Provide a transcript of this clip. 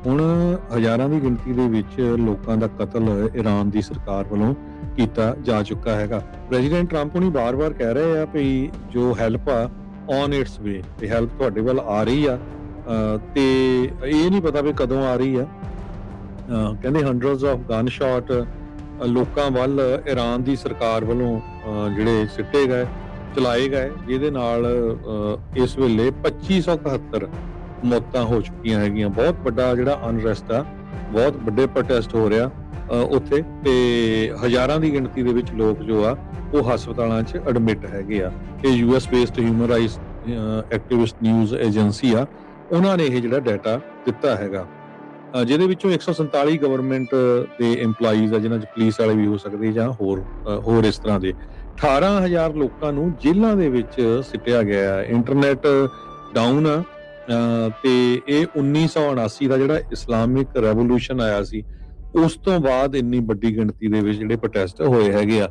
ਹੁਣ ਹਜ਼ਾਰਾਂ ਦੀ ਗਿਣਤੀ ਦੇ ਵਿੱਚ ਲੋਕਾਂ ਦਾ ਕਤਲ ਈਰਾਨ ਦੀ ਸਰਕਾਰ ਵੱਲੋਂ ਕੀਤਾ ਜਾ ਚੁੱਕਾ ਹੈਗਾ। ਪ੍ਰੈਜ਼ੀਡੈਂਟ ਟਰੰਪ ਹੁਣੀ ਬਾਰ-ਬਾਰ ਕਹਿ ਰਹੇ ਆ ਵੀ ਜੋ ਹੈਲਪ ਆ ਔਨ ਇਟਸ ਵੇ, ਤੇ ਹੈਲਪ ਤੁਹਾਡੇ ਵੱਲ ਆ ਰਹੀ ਆ, ਤੇ ਇਹ ਨਹੀਂ ਪਤਾ ਵੀ ਕਦੋਂ ਆ ਰਹੀ ਆ। ਕਹਿੰਦੇ ਹੰਡਰਡਸ ਆਫ ਗਨ ਸ਼ਾਟ ਲੋਕਾਂ ਵੱਲ ਈਰਾਨ ਦੀ ਸਰਕਾਰ ਵੱਲੋਂ ਜਿਹੜੇ ਸਿੱਟੇ ਗਏ, ਚਲਾਏ ਗਏ, ਜਿਹਦੇ ਨਾਲ ਇਸ ਵੇਲੇ 2571 ਮੌਤਾਂ ਹੋ ਚੁੱਕੀਆਂ ਹੈਗੀਆਂ। ਬਹੁਤ ਵੱਡਾ ਜਿਹੜਾ ਅਨਰੈਸਟ ਆ, ਬਹੁਤ ਵੱਡੇ ਪ੍ਰੋਟੈਸਟ ਹੋ ਰਿਹਾ ਉੱਥੇ, ਤੇ ਹਜ਼ਾਰਾਂ ਦੀ ਗਿਣਤੀ ਦੇ ਵਿੱਚ ਲੋਕ ਜੋ ਆ ਉਹ ਹਸਪਤਾਲਾਂ 'ਚ ਐਡਮਿਟ ਹੈਗੇ ਆ। ਇਹ US based human rights activist news agency ਆ, ਉਹਨਾਂ ਨੇ ਇਹ ਜਿਹੜਾ ਡਾਟਾ ਦਿੱਤਾ ਹੈਗਾ, ਜਿਹਦੇ ਵਿੱਚੋਂ 147 ਗਵਰਨਮੈਂਟ ਦੇ EMPLOYEES ਆ, ਜਿਨ੍ਹਾਂ 'ਚ ਪੁਲਿਸ ਵਾਲੇ ਵੀ ਹੋ ਸਕਦੇ ਜਾਂ ਹੋਰ ਇਸ ਤਰ੍ਹਾਂ ਦੇ 18,000 ਲੋਕਾਂ ਨੂੰ ਜੇਲ੍ਹਾਂ ਦੇ ਵਿੱਚ ਸਿੱਟਿਆ ਗਿਆ ਹੈ। ਇੰਟਰਨੈਟ ਡਾਊਨ ਆ, ਤੇ ਇਹ 1979 ਦਾ ਜਿਹੜਾ ਇਸਲਾਮਿਕ ਰੈਵੋਲੂਸ਼ਨ ਆਇਆ ਸੀ, ਉਸ ਤੋਂ ਬਾਅਦ ਇੰਨੀ ਵੱਡੀ ਗਿਣਤੀ ਦੇ ਵਿੱਚ ਜਿਹੜੇ ਪ੍ਰੋਟੈਸਟ ਹੋਏ ਹੈਗੇ ਆ।